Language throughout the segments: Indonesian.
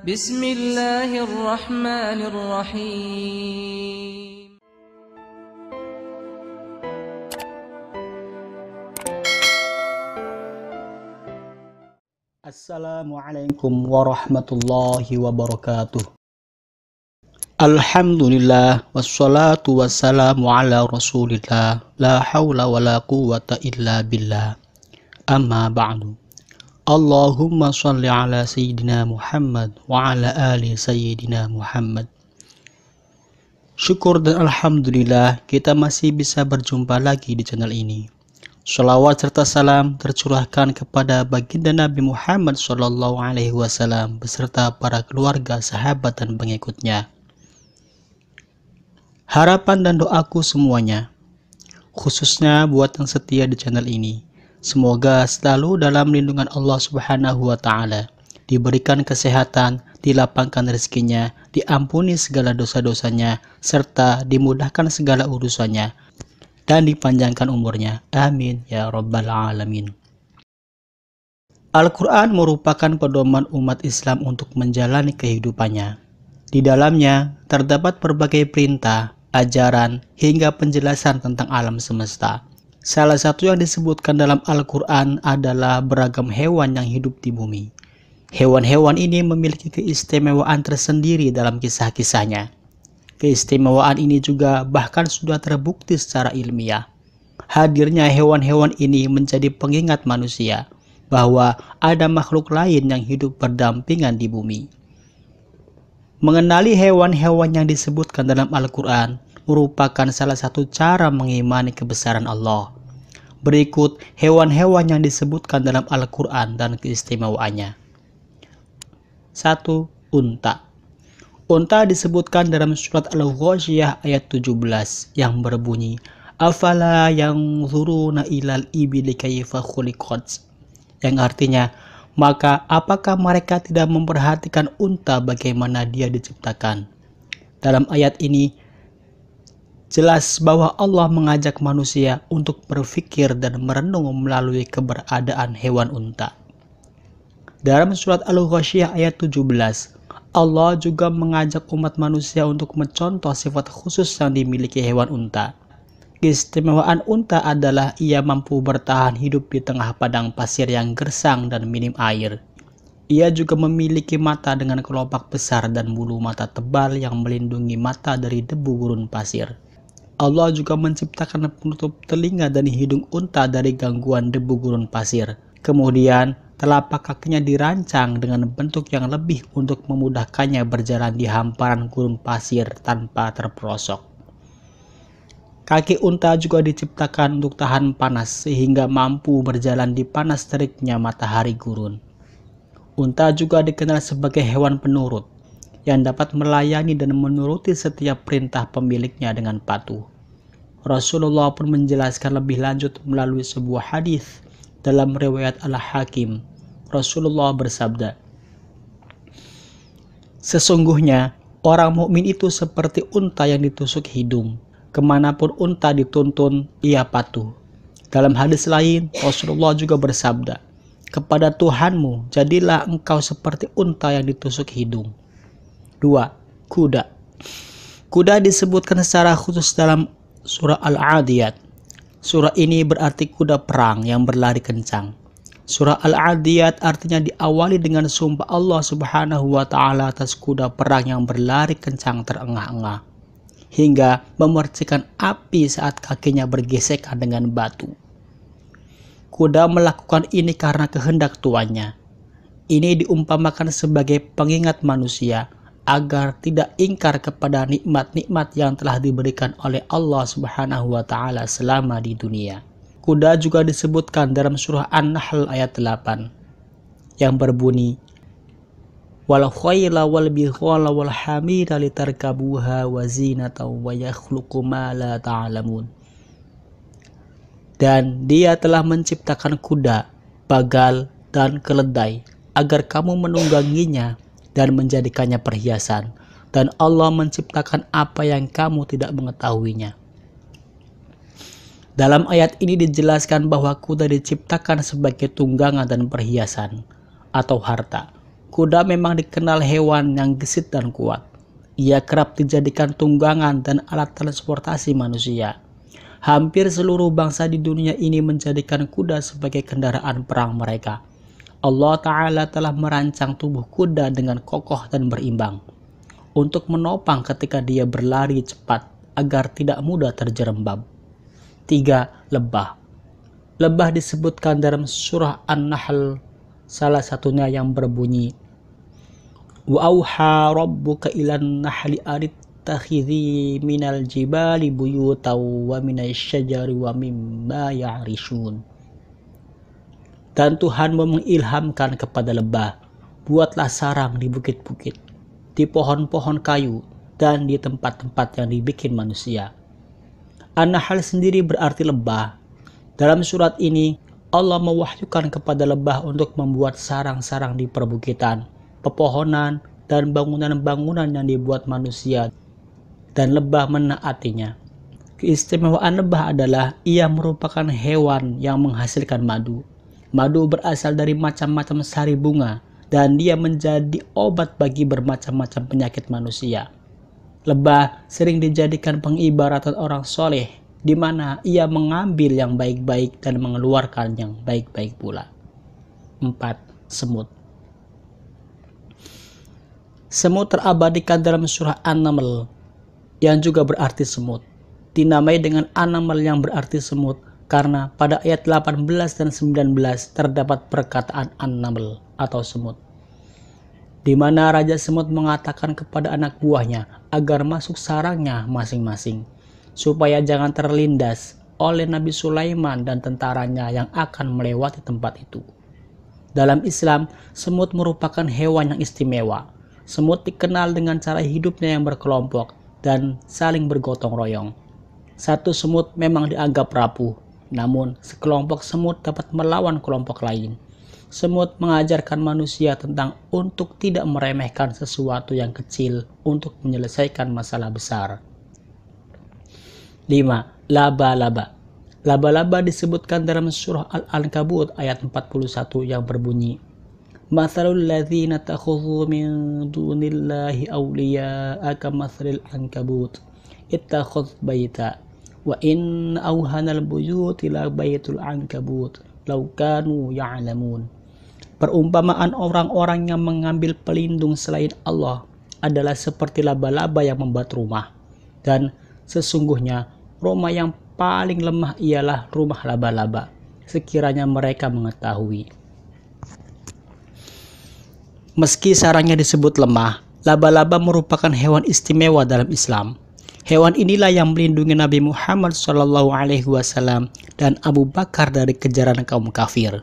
Bismillahirrahmanirrahim. Assalamualaikum warahmatullahi wabarakatuh. Alhamdulillah wassalatu wassalamu ala rasulillah la hawla wa la quwwata illa billah. Amma ba'du. Allahumma shalli ala sayyidina Muhammad wa ala ali sayyidina Muhammad. Syukur dan alhamdulillah kita masih bisa berjumpa lagi di channel ini. Shalawat serta salam tercurahkan kepada baginda Nabi Muhammad SAW beserta para keluarga, sahabat dan pengikutnya. Harapan dan doaku semuanya, khususnya buat yang setia di channel ini, semoga selalu dalam lindungan Allah Subhanahu wa Ta'ala, diberikan kesehatan, dilapangkan rezekinya, diampuni segala dosa-dosanya, serta dimudahkan segala urusannya, dan dipanjangkan umurnya. Amin ya rabbal alamin. Al-Quran merupakan pedoman umat Islam untuk menjalani kehidupannya. Di dalamnya terdapat berbagai perintah, ajaran, hingga penjelasan tentang alam semesta. Salah satu yang disebutkan dalam Al-Quran adalah beragam hewan yang hidup di bumi. Hewan-hewan ini memiliki keistimewaan tersendiri dalam kisah-kisahnya. Keistimewaan ini juga bahkan sudah terbukti secara ilmiah. Hadirnya hewan-hewan ini menjadi pengingat manusia bahwa ada makhluk lain yang hidup berdampingan di bumi. Mengenali hewan-hewan yang disebutkan dalam Al-Quran merupakan salah satu cara mengimani kebesaran Allah. Berikut hewan-hewan yang disebutkan dalam Al-Quran dan keistimewaannya. 1. Unta. Unta disebutkan dalam surat Al-Ghasyiyah ayat 17 yang berbunyi, Afala yanzuruna ilal ibili kaifa khuliqat, yang artinya, maka apakah mereka tidak memperhatikan unta bagaimana dia diciptakan? Dalam ayat ini jelas bahwa Allah mengajak manusia untuk berpikir dan merenung melalui keberadaan hewan unta. Dalam surat Al-Ghasyiyah ayat 17, Allah juga mengajak umat manusia untuk mencontoh sifat khusus yang dimiliki hewan unta. Keistimewaan unta adalah ia mampu bertahan hidup di tengah padang pasir yang gersang dan minim air. Ia juga memiliki mata dengan kelopak besar dan bulu mata tebal yang melindungi mata dari debu gurun pasir. Allah juga menciptakan penutup telinga dan hidung unta dari gangguan debu gurun pasir. Kemudian, telapak kakinya dirancang dengan bentuk yang lebih untuk memudahkannya berjalan di hamparan gurun pasir tanpa terperosok. Kaki unta juga diciptakan untuk tahan panas sehingga mampu berjalan di panas teriknya matahari gurun. Unta juga dikenal sebagai hewan penurut yang dapat melayani dan menuruti setiap perintah pemiliknya dengan patuh. Rasulullah pun menjelaskan lebih lanjut melalui sebuah hadis dalam riwayat Al-Hakim. Rasulullah bersabda, sesungguhnya orang mukmin itu seperti unta yang ditusuk hidung. Kemanapun unta dituntun, ia patuh. Dalam hadis lain, Rasulullah juga bersabda, kepada Tuhanmu, jadilah engkau seperti unta yang ditusuk hidung. 2. Kuda. Kuda disebutkan secara khusus dalam surah Al-Adiyat. Surah ini berarti kuda perang yang berlari kencang. Surah Al-Adiyat artinya diawali dengan sumpah Allah Subhanahu wa Ta'ala atas kuda perang yang berlari kencang terengah-engah, hingga memercikan api saat kakinya bergesekan dengan batu. Kuda melakukan ini karena kehendak tuannya. Ini diumpamakan sebagai pengingat manusia agar tidak ingkar kepada nikmat-nikmat yang telah diberikan oleh Allah Subhanahu wa Ta'ala selama di dunia. Kuda juga disebutkan dalam surah An-Nahl ayat 8 yang berbunyi, wal khayla wal bighala wal hamira litarkabuha wa zinatan wa yakhluqu ma la ta'lamun. Dan dia telah menciptakan kuda, bagal, dan keledai agar kamu menungganginya dan menjadikannya perhiasan, dan Allah menciptakan apa yang kamu tidak mengetahuinya. Dalam ayat ini dijelaskan bahwa kuda diciptakan sebagai tunggangan dan perhiasan atau harta. Kuda memang dikenal hewan yang gesit dan kuat. Ia kerap dijadikan tunggangan dan alat transportasi manusia. Hampir seluruh bangsa di dunia ini menjadikan kuda sebagai kendaraan perang mereka. Allah Ta'ala telah merancang tubuh kuda dengan kokoh dan berimbang untuk menopang ketika dia berlari cepat agar tidak mudah terjerembab. 3. Lebah. Lebah disebutkan dalam surah An-Nahl, salah satunya yang berbunyi, Wa auha rabbuka ilan nahli arittakhidhi minal jibali buyutaw wa minasyajari wa mimma ya'rishun. Dan Tuhan mengilhamkan kepada lebah, buatlah sarang di bukit-bukit, di pohon-pohon kayu, dan di tempat-tempat yang dibikin manusia. An-Nahl sendiri berarti lebah. Dalam surat ini, Allah mewahyukan kepada lebah untuk membuat sarang-sarang di perbukitan, pepohonan, dan bangunan-bangunan yang dibuat manusia, dan lebah menaatinya. Keistimewaan lebah adalah ia merupakan hewan yang menghasilkan madu. Madu berasal dari macam-macam sari bunga, dan dia menjadi obat bagi bermacam-macam penyakit manusia. Lebah sering dijadikan pengibaratan orang soleh, di mana ia mengambil yang baik-baik dan mengeluarkan yang baik-baik pula. 4. Semut. Semut terabadikan dalam surah An-Naml, yang juga berarti semut. Dinamai dengan An-Naml yang berarti semut, karena pada ayat 18 dan 19 terdapat perkataan An-Naml atau semut, di mana Raja Semut mengatakan kepada anak buahnya agar masuk sarangnya masing-masing, supaya jangan terlindas oleh Nabi Sulaiman dan tentaranya yang akan melewati tempat itu. Dalam Islam, semut merupakan hewan yang istimewa. Semut dikenal dengan cara hidupnya yang berkelompok dan saling bergotong royong. Satu semut memang dianggap rapuh, namun sekelompok semut dapat melawan kelompok lain. Semut mengajarkan manusia tentang untuk tidak meremehkan sesuatu yang kecil untuk menyelesaikan masalah besar. 5. Laba-laba. Laba-laba disebutkan dalam surah Al-Ankabut ayat 41 yang berbunyi, Mathalul ladzina takhudhu min dunillahi awliya'a kamathalil ankabut ittakhadh baita wa in awhanal buyuti la baitul ankabut law kanu ya'lamun. Perumpamaan orang-orang yang mengambil pelindung selain Allah adalah seperti laba-laba yang membuat rumah, dan sesungguhnya rumah yang paling lemah ialah rumah laba-laba, sekiranya mereka mengetahui. Meski sarangnya disebut lemah, laba-laba merupakan hewan istimewa dalam Islam. Hewan inilah yang melindungi Nabi Muhammad SAW dan Abu Bakar dari kejaran kaum kafir.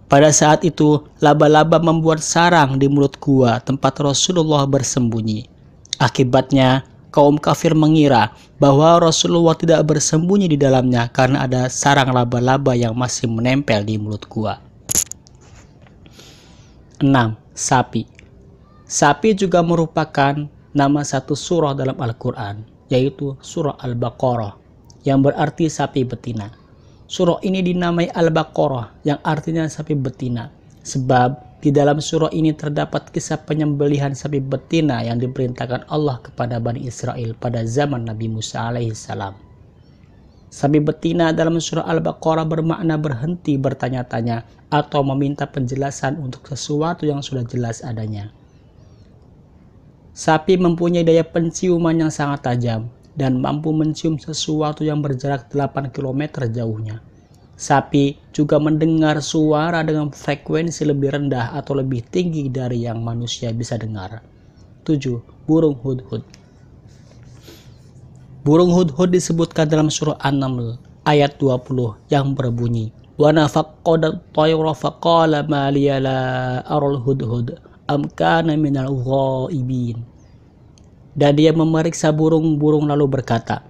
Pada saat itu, laba-laba membuat sarang di mulut gua tempat Rasulullah bersembunyi. Akibatnya, kaum kafir mengira bahwa Rasulullah tidak bersembunyi di dalamnya karena ada sarang laba-laba yang masih menempel di mulut gua. 6. Sapi. Sapi juga merupakan nama satu surah dalam Al-Quran, yaitu surah Al-Baqarah, yang berarti sapi betina. Surah ini dinamai Al-Baqarah, yang artinya sapi betina, sebab di dalam surah ini terdapat kisah penyembelihan sapi betina yang diperintahkan Allah kepada Bani Israel pada zaman Nabi Musa alaihissalam. Sapi betina dalam surah Al-Baqarah bermakna berhenti bertanya-tanya atau meminta penjelasan untuk sesuatu yang sudah jelas adanya. Sapi mempunyai daya penciuman yang sangat tajam dan mampu mencium sesuatu yang berjarak 8 km jauhnya. Sapi juga mendengar suara dengan frekuensi lebih rendah atau lebih tinggi dari yang manusia bisa dengar. 7. Burung hudhud. Burung hudhud disebutkan dalam surah An-Naml ayat 20 yang berbunyi, Wa nafaqqadat tayra faqala ma liya la aral hudhud am kana minal ghaibin. Dan dia memeriksa burung-burung lalu berkata,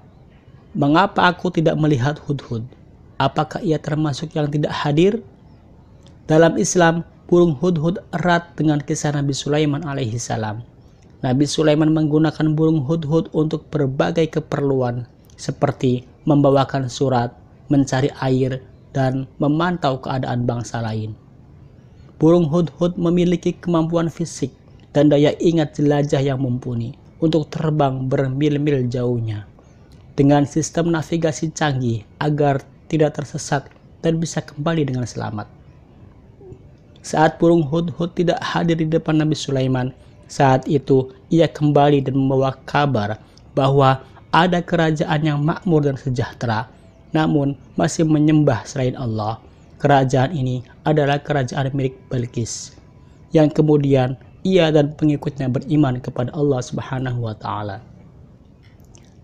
mengapa aku tidak melihat hudhud? Apakah ia termasuk yang tidak hadir? Dalam Islam, burung hudhud erat dengan kisah Nabi Sulaiman alaihissalam. Nabi Sulaiman menggunakan burung hudhud untuk berbagai keperluan, seperti membawakan surat, mencari air, dan memantau keadaan bangsa lain. Burung hudhud memiliki kemampuan fisik dan daya ingat jelajah yang mumpuni untuk terbang bermil-mil jauhnya dengan sistem navigasi canggih agar tidak tersesat dan bisa kembali dengan selamat. Saat burung hudhud tidak hadir di depan Nabi Sulaiman, saat itu ia kembali dan membawa kabar bahwa ada kerajaan yang makmur dan sejahtera, namun masih menyembah selain Allah. Kerajaan ini adalah kerajaan milik Balqis, yang kemudian ia dan pengikutnya beriman kepada Allah Subhanahu wa Ta'ala.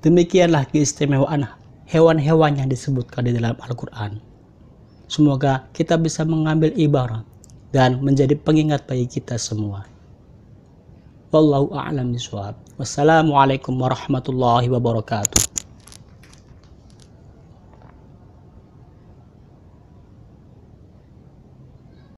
Demikianlah keistimewaan hewan-hewan yang disebutkan di dalam Al-Quran. Semoga kita bisa mengambil ibarat dan menjadi pengingat bagi kita semua. Wallahu a'lam bishawab. Wassalamualaikum warahmatullahi wabarakatuh.